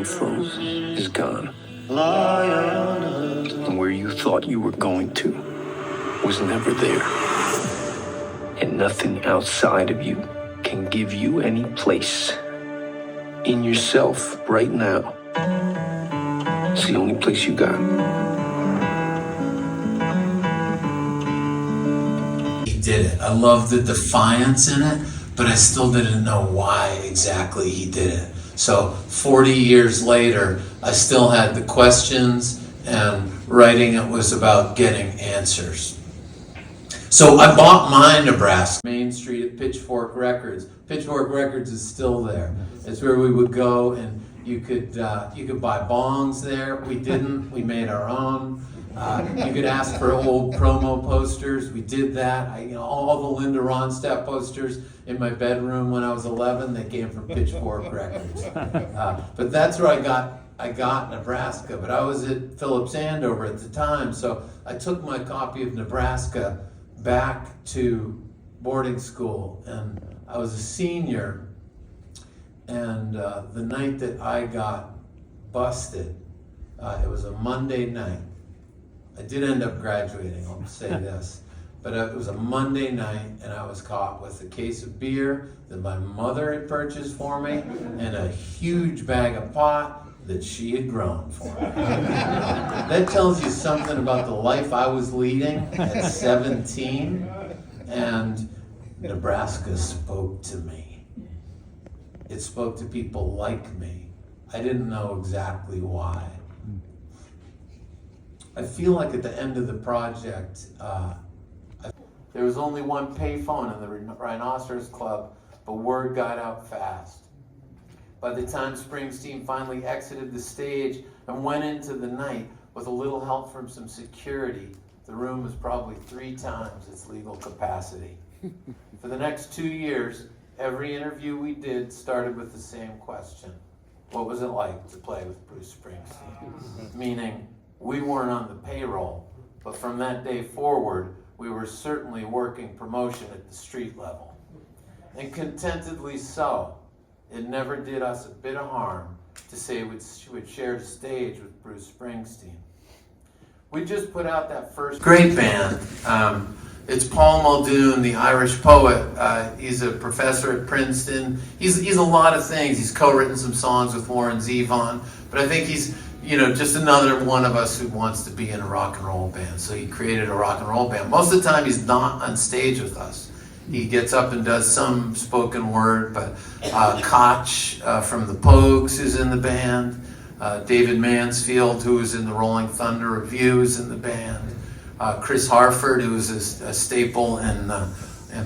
come from is gone. And where you thought you were going to was never there. And nothing outside of you can give you any place. In yourself right now. It's the only place you got. He did it. I love the defiance in it, but I still didn't know why exactly he did it. So 40 years later, I still had the questions, and writing it was about getting answers. So I bought my Nebraska. Main Street at Pitchfork Records. Pitchfork Records is still there. It's where we would go, and you could buy bongs there. We didn't. We made our own. You could ask for old promo posters. We did that. All the Linda Ronstadt posters in my bedroom when I was 11, they came from Pitchfork Records. But that's where I got Nebraska. But I was at Phillips Andover at the time, so I took my copy of Nebraska back to boarding school, and I was a senior, and the night that I got busted, it was a Monday night. I did end up graduating, I'll say this, but it was a Monday night, and I was caught with a case of beer that my mother had purchased for me and a huge bag of pot that she had grown for me. That tells you something about the life I was leading at 17, and Nebraska spoke to me. It spoke to people like me. I didn't know exactly why. I feel like at the end of the project, there was only one payphone in the Rhinoceros Club, but word got out fast. By the time Springsteen finally exited the stage and went into the night with a little help from some security, the room was probably 3 times its legal capacity. For the next 2 years, every interview we did started with the same question. What was it like to play with Bruce Springsteen? Meaning, we weren't on the payroll, but from that day forward, we were certainly working promotion at the street level. And contentedly so. It never did us a bit of harm to say we'd shared a stage with Bruce Springsteen. We just put out that first great band. It's Paul Muldoon, the Irish poet. He's a professor at Princeton. He's a lot of things. He's co-written some songs with Warren Zevon, but I think he's just another one of us who wants to be in a rock and roll band. So he created a rock and roll band. Most of the time he's not on stage with us. He gets up and does some spoken word, but Koch from the Pogues is in the band. David Mansfield, who is in the Rolling Thunder Revue, is in the band. Chris Harford, who is a staple in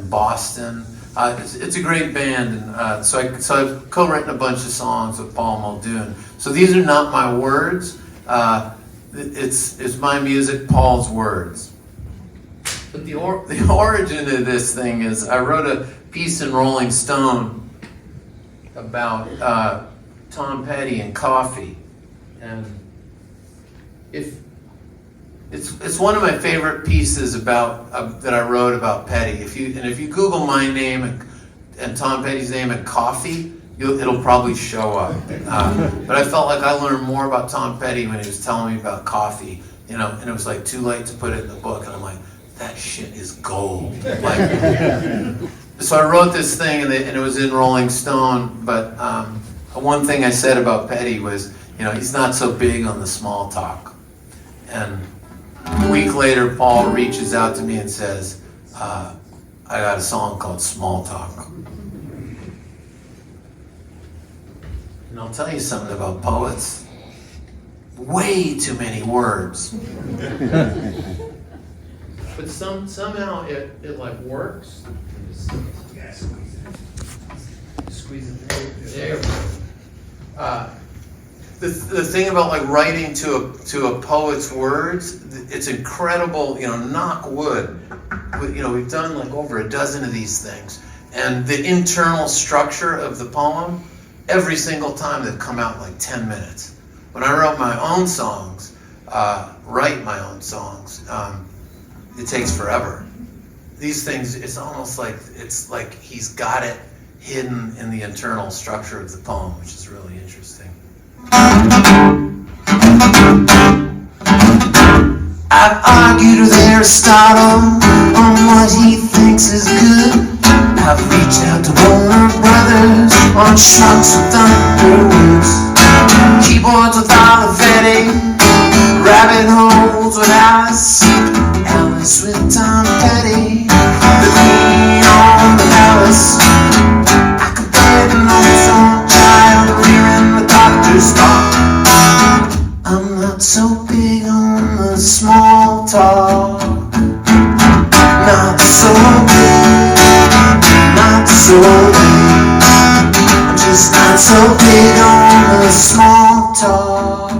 Boston. It's a great band, and so I've co-written a bunch of songs with Paul Muldoon. So these are not my words. It's my music, Paul's words. But the origin of this thing is I wrote a piece in Rolling Stone about Tom Petty and coffee, and it's one of my favorite pieces about that I wrote about Petty. If you Google my name and Tom Petty's name and coffee, it'll probably show up. But I felt like I learned more about Tom Petty when he was telling me about coffee, and it was like too late to put it in the book, and I'm like, that shit is gold. So I wrote this thing, and it was in Rolling Stone, but one thing I said about Petty was, he's not so big on the small talk. And a week later, Paul reaches out to me and says, I got a song called Small Talk. And I'll tell you something about poets. Way too many words. But somehow it like works. Squeeze it there. The thing about like writing to a poet's words, it's incredible. Knock wood. We've done like over a dozen of these things, and the internal structure of the poem, every single time they've come out in like 10 minutes. When I wrote my own songs, it takes forever. These things, it's almost like he's got it hidden in the internal structure of the poem, which is really interesting. I've argued with Aristotle on what he thinks is good. I've reached out to Warner Brothers on Schmucks with Thunderwoods, keyboards with Olivetti, rabbit holes with Alice, Alice with Tom Petty, the Queen on the Palace. I compared notes on child rearing the doctor's thought. I'm not so big on the small talk. Not so big, not so big. I'm just not so big on the small talk.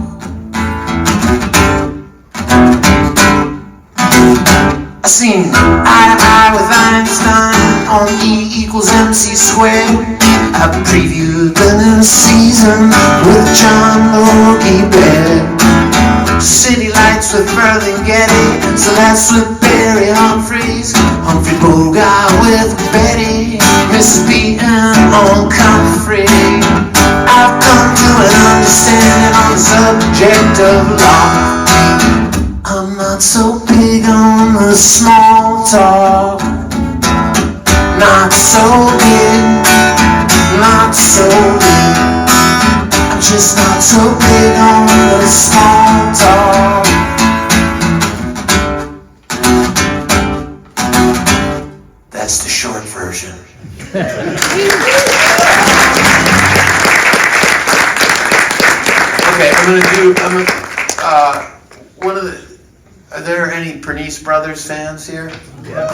I seen eye to eye with Einstein on E=mc². I previewed the new season with John Logie Baird. City Lights with Berlinghetti, and Celeste with Barry Humphries, Humphrey Bogart with Betty, Mrs. Beaton on Comfrey. I've come to an understanding on the subject of law. I'm not so big on the small talk. Not so big, not so big. I'm just not so big on the small talk. That's the short version. Okay, one of the, are there any Pernice Brothers fans here? Yeah.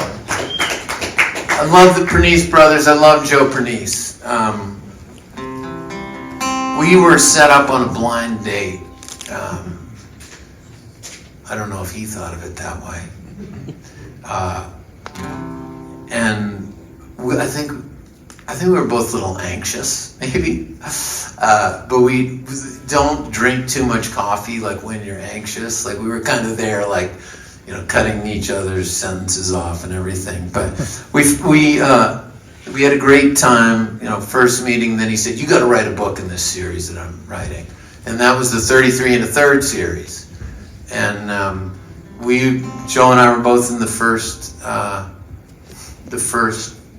I love the Pernice Brothers. I love Joe Pernice. We were set up on a blind date. I don't know if he thought of it that way. And I think we were both a little anxious, maybe. But we don't drink too much coffee, like when you're anxious. Like we were kind of there, like, you know, cutting each other's sentences off and everything. But we had a great time, you know, first meeting. Then he said, "You got to write a book in this series that I'm writing," and that was the 33 1/3 series. And Joe and I were both in the first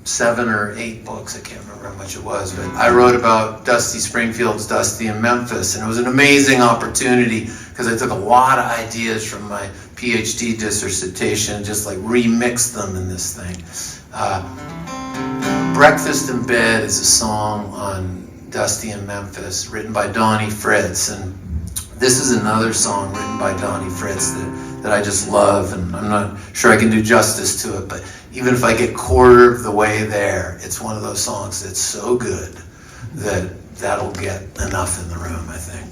7 or 8 books. I can't remember how much it was, but I wrote about Dusty Springfield's Dusty in Memphis, and it was an amazing opportunity because I took a lot of ideas from my PhD dissertation, just like remixed them in this thing. Breakfast in Bed is a song on Dusty in Memphis written by Donnie Fritz, and this is another song written by Donnie Fritz that I just love, and I'm not sure I can do justice to it, but even if I get quarter of the way there, it's one of those songs that's so good that that'll get enough in the room, I think.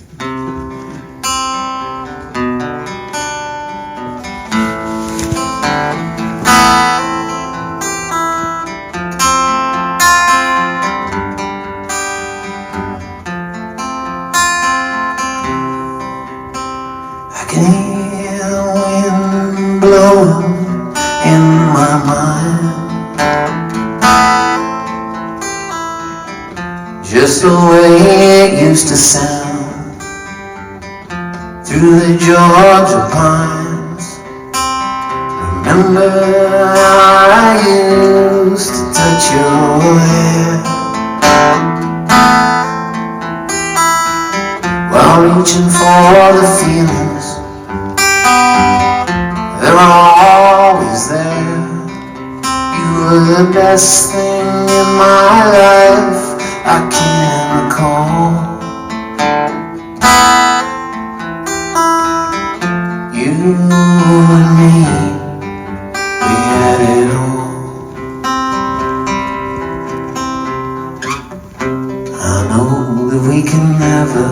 I can hear the wind blowing in my mind, just the way it used to sound through the Georgia pines. Remember how I used to touch your hair while reaching for the feelings that were always there. You were the best thing in my life I can recall. You and me, we had it all. I know that we can never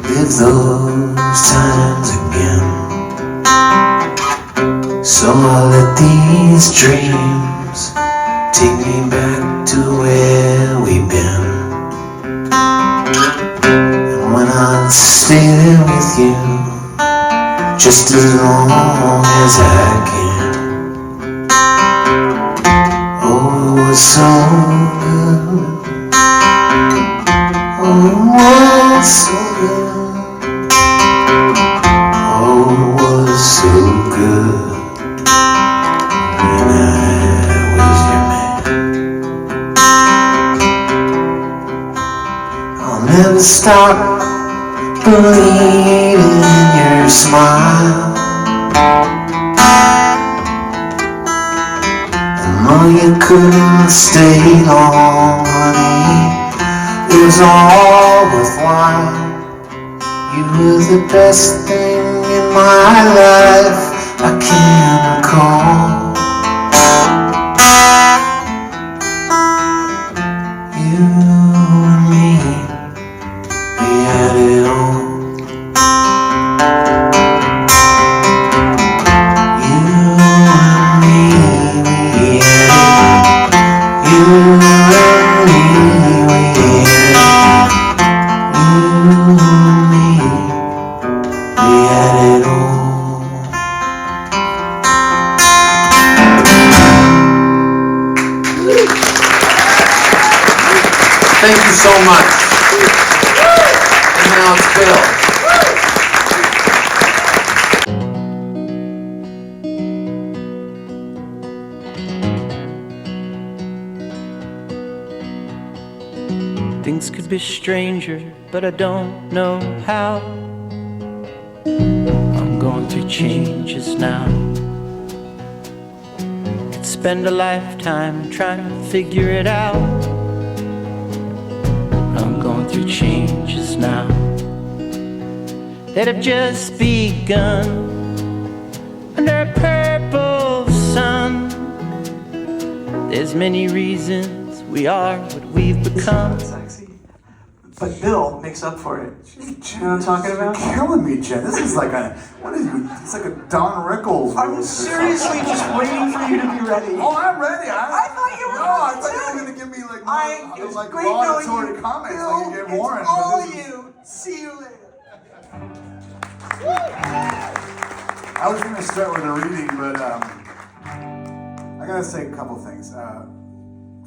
live those times again, so I'll let these dreams take me back to where we've been. And when I stay there with you, just as long as I can. Oh, it was so good. Oh, it was was so good. Oh, it was so good when I was your man. I'll never stop believing in your smile. Oh, you couldn't stay long, honey. It was all worthwhile. You were the best thing in my life I can recall. You and me, we had it all. You and me, we had it. You and me, we had it. You and me, we had it all. Thank you so much. And now it's Bill. Things could be stranger, but I don't know how. I'm going through changes now. Could spend a lifetime trying to figure it out. I'm going through changes now that have just begun under a purple sun. There's many reasons we are what we've become. But Bill makes up for it. You know what I'm talking about? You're killing me, Jen. This is like a, what is you? It's like a Don Rickles. I'm seriously just waiting for you to be ready. Oh, I'm ready. I thought you were No, I ready thought you too. were going to give me like, It was like great knowing laudatory you. comments Bill, like you gave Warren. it's but all this is- you. See you later. I was going to start with a reading, but I got to say a couple things.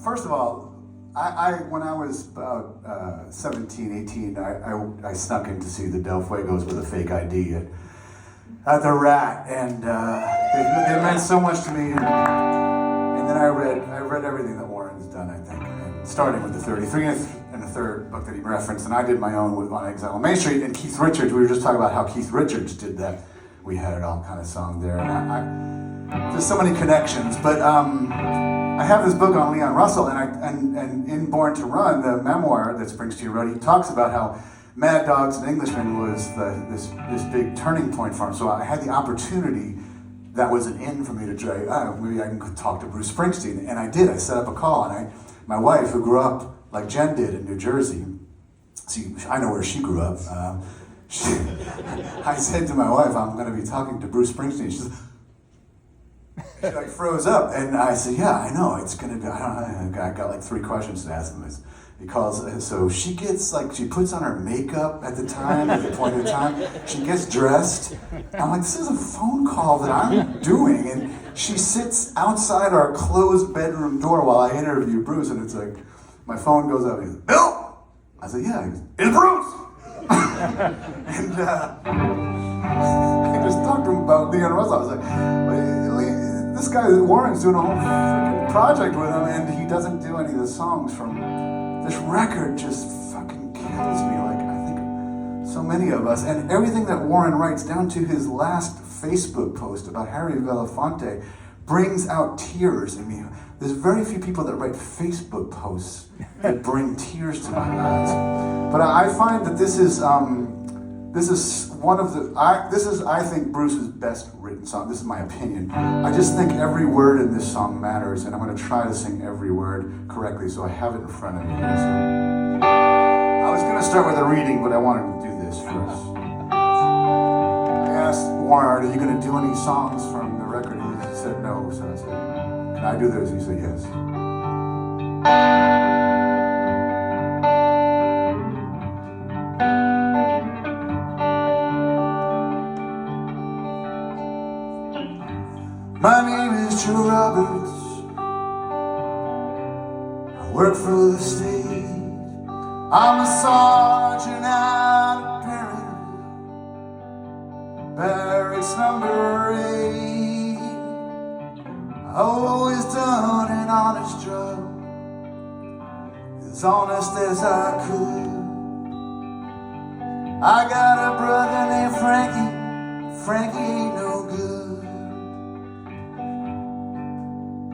First of all, I when I was about 17, 18, I snuck in to see the Del Fuegos with a fake ID at the Rat, and it meant so much to me. And then I read everything that Warren's done, I think, and starting with the 33 and the third book that he referenced, and I did my own with on Exile on Main Street, and Keith Richards. We were just talking about how Keith Richards did that. We had it all kind of sung there, and there's so many connections, but. I have this book on Leon Russell, and in Born to Run, the memoir that Springsteen wrote, he talks about how Mad Dogs and Englishmen was this big turning point for him. So I had the opportunity, that was an in for me to try, maybe I can talk to Bruce Springsteen, and I did. I set up a call, and my wife, who grew up like Jen did in New Jersey, see, I know where she grew up. I said to my wife, I'm going to be talking to Bruce Springsteen. She said, she like froze up, and I said, "Yeah, I know. It's gonna be. I don't know. I got like 3 questions to ask him." He calls, so she gets like she puts on her makeup at the time, at the point of time. She gets dressed. I'm like, this is a phone call that I'm doing, and she sits outside our closed bedroom door while I interview Bruce, and it's like, my phone goes up. And he goes, "Bill," I said, "Yeah." He goes, "It's Bruce." And I just talked to him about Leon Russell. I was like, this guy, Warren's doing a whole freaking project with him, and he doesn't do any of the songs from this record. Just fucking kills me, like I think so many of us. And everything that Warren writes, down to his last Facebook post about Harry Belafonte, brings out tears in me. There's very few people that write Facebook posts that bring tears to my eyes. But I find that this is one of the, I think, Bruce's best written song. This is my opinion. I just think every word in this song matters, and I'm going to try to sing every word correctly, so I have it in front of me here. So I was going to start with a reading, but I wanted to do this first. I asked Warren, "Are you going to do any songs from the record?" He said no, so I said, "Can I do this?" He said yes. My name is Joe Roberts. I work for the state. I'm a sergeant. as honest as I could. I got a brother named Frankie. Frankie ain't no good.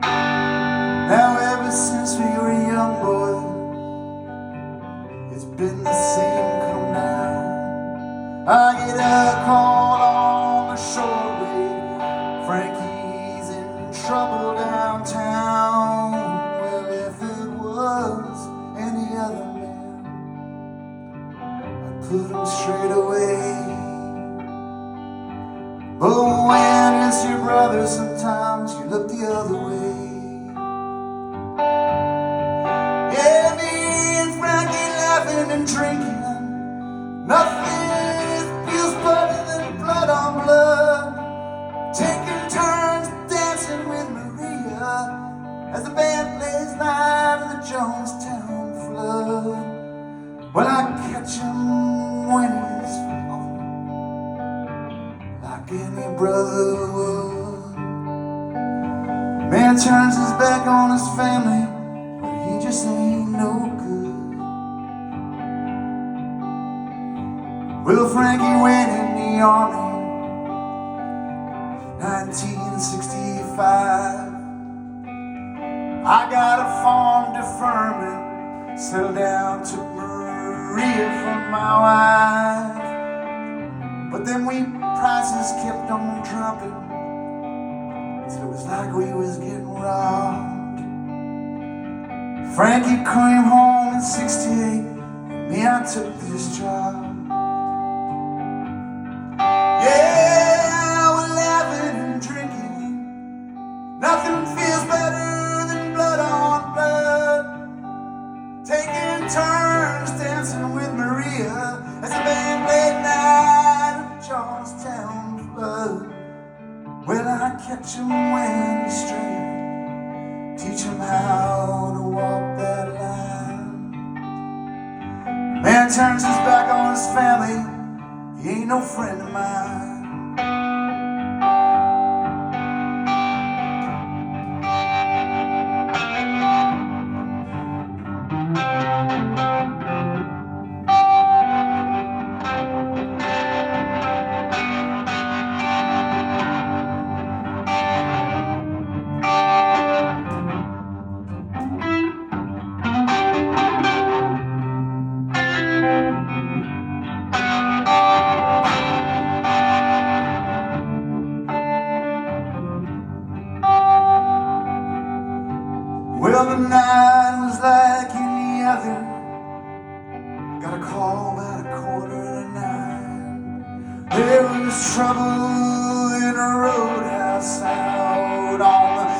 Now ever since we were young boys, it's been the same come down. I get a call on the shortwave, Frankie's in trouble downtown. Well, if it was any other man, I'd put him straight away. But when it's your brother, sometimes you look the other way. Yeah, me and Frankie laughing and drinking, nothing feels better than blood on blood. Taking turns dancing with Maria as the band plays Night of the Jonestown Flood. Well, I catch him when he's falling, like any brother would. Man turns his back on his family, but he just ain't no good. Well, Frankie went in the army, 1965. I got a farm deferment, settled down, took Maria from my wife. But then prices kept on dropping, till it was like we was getting robbed. Frankie came home in 68, and me, I took this job. Yeah, we're laughing and drinking, nothing feels better than blood on blood. Taking turns dancing with Maria as the band played Night of the Jonestown Flood. Well, I catch him when he's straying, teach him how to walk that line. Man turns his back on his family, he ain't no friend of mine. Well, the night was like any other. Got a call about 8:45. There was trouble in a roadhouse out on the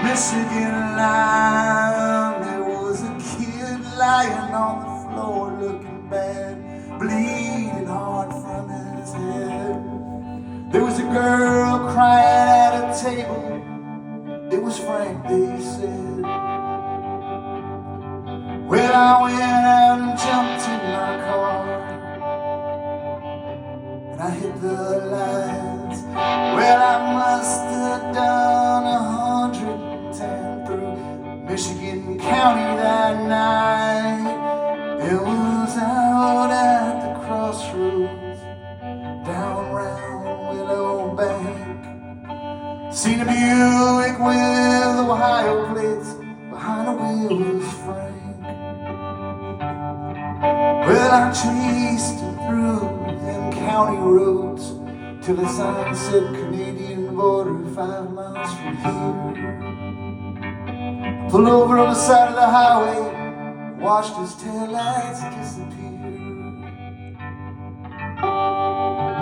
Michigan line. There was a kid lying on the floor looking bad, bleeding hard from his head. There was a girl crying at a table. It was Frank, they said. Well, I went out and jumped in my car, and I hit the lights. Well, I must have done 110 through Michigan County that night. It was out at the crossroads, down round Willow Bank. Seen a Buick with Ohio plates, behind the wheel was Frank. Well, I chased him through them county roads till the sign said Canadian border 5 miles from here. I pulled over on the side of the highway, watched his taillights disappear.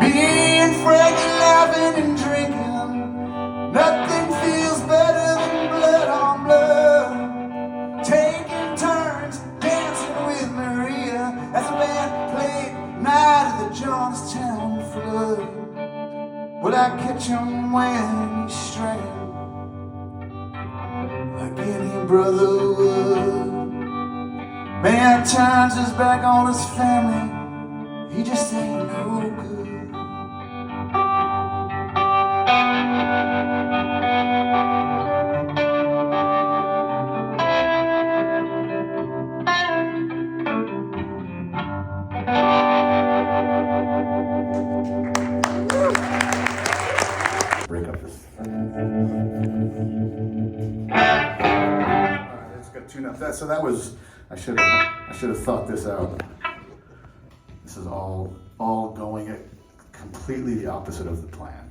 Me and Frankie laughing and drinking, nothing feels better than blood on blood. Taking turns dancing with Maria as the band played Night of the Jonestown Flood. Well, I catch him when he's straying, like any brother would. Man turns his back on his family, he just ain't no good. tune up. That was, I should have thought this out. This is all going completely the opposite of the plan.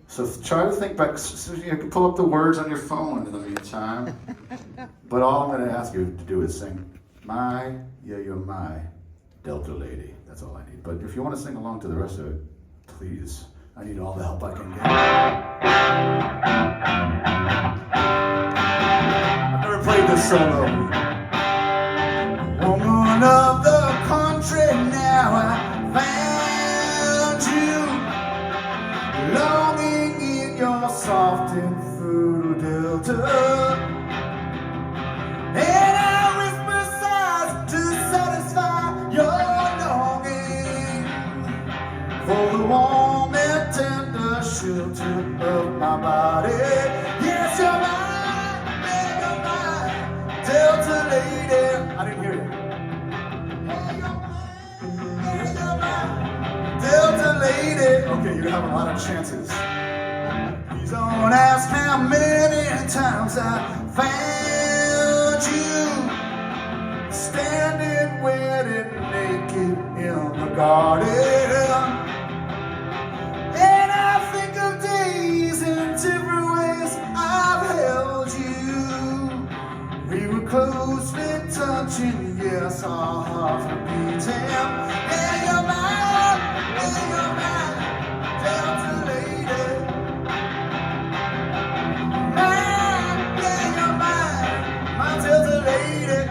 So try to think back. So you can pull up the words on your phone in the meantime. But all I'm going to ask you to do is sing "My, Yeah, You're My Delta Lady." That's all I need. But if you want to sing along to the rest of it, please. I need all the help I can get. I've never played this solo. Woman of the country, now I found you, longing in your soft and fertile delta. And I whisper sighs to satisfy your longing for the warm and tender shelter of my body. Yes, you're mine, yeah, you're mine, Delta lady. I didn't hear you. Yeah, you're mine, Delta lady. Okay, you have a lot of chances. Please don't ask how many times I found you standing wet and naked in the garden. And I think of days and different ways I've held you. We were closely touching, yes, our hearts were beating. Yeah, you're mine, Delta lady. Mine, yeah, you're mine, my Delta lady.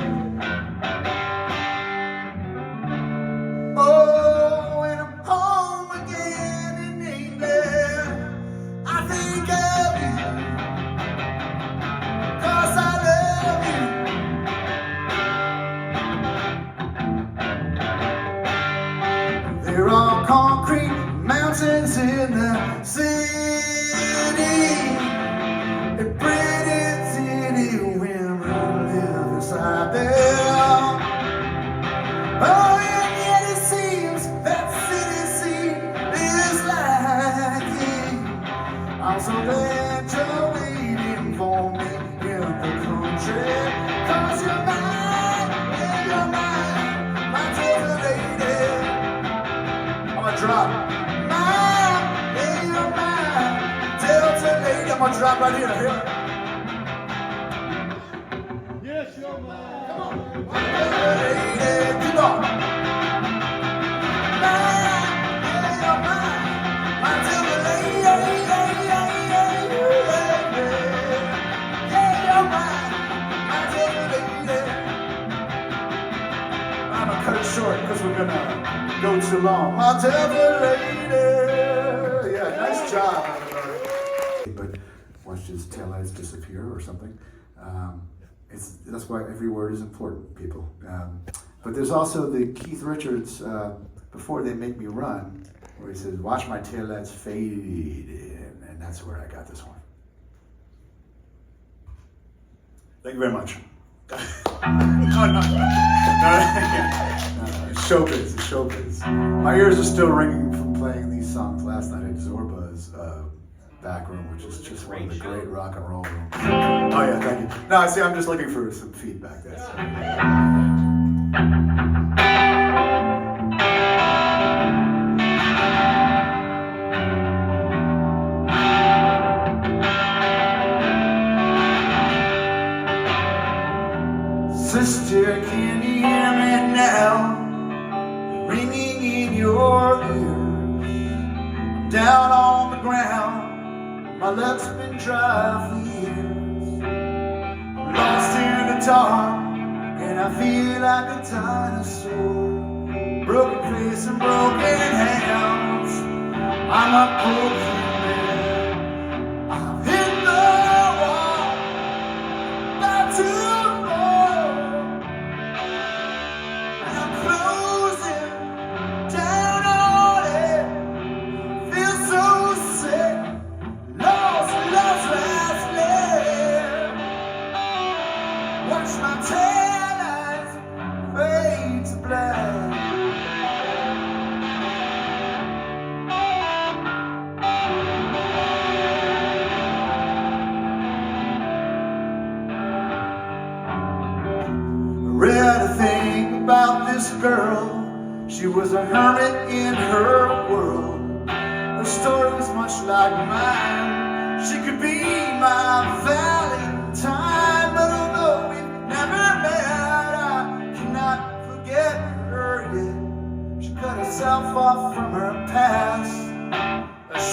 Oh, when I'm home again in England, I think of you, 'cause I love you. There are concrete mountains in the city, a pretty city when we live inside there. Oh, and yet it seems that city scene is lacking. I'm so glad you're waiting for me in the country, 'cause you're mine, yeah, you're mine, my Delta lady. I'm gonna drop. Mine, yeah, you're mine, Delta lady. I'm gonna drop right here. Yes, you're mine. Come on. Delta lady, keep on. Mine, yeah, you're mine, my Delta lady. Yeah, you're mine, my Delta lady. I'm gonna cut it short because we're gonna go too long. My Delta lady. Yeah, nice job, everybody. But watch his taillights disappear or something. That's why every word is important, people. But there's also the Keith Richards, Before They Make Me Run, where he says, watch my taillights fade in, and that's where I got this one. Thank you very much. No. Showbiz, it's showbiz. My ears are still ringing from playing these songs last night at Zorba's back room, which is just one of the great rock and roll rooms. Oh yeah, thank you. No, see, I'm just looking for some feedback. That's Sister, can you hear me now? Ringing in your ears. I'm down on the ground. My luck's been dry for years. I'm lost in the dark, and I feel like a dinosaur. Broken face and broken hands. I'm a broken man. I've hit the wall, not too long. I'm closing down on it. Feel so sick. Lost last name. Watch my taillights fade to black. girl. She was a hermit in her world. Her story was much like mine. She could be my Valentine, but although we've never met, I cannot forget her yet. She cut herself off from her past.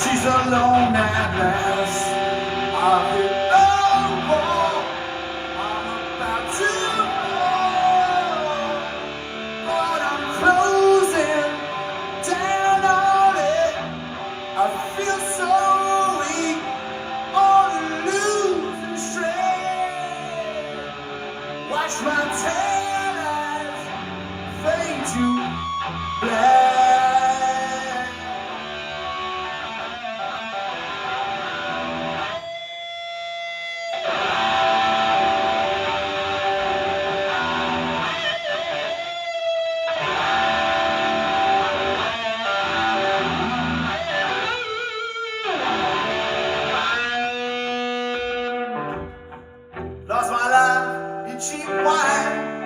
She's alone at last. I've hit a wall. I'm about to fall, but I'm closing down on it. I feel so weak, on losing strength. Watch my tan eyes fade to black. Lost my life in cheap wine.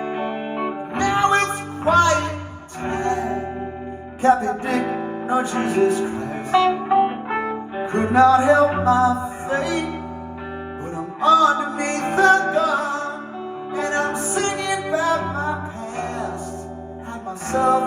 Now it's quiet time. Cappy Dick, no Jesus Christ. Could not help my fate, but I'm underneath the gun, and I'm singing about my past. Had myself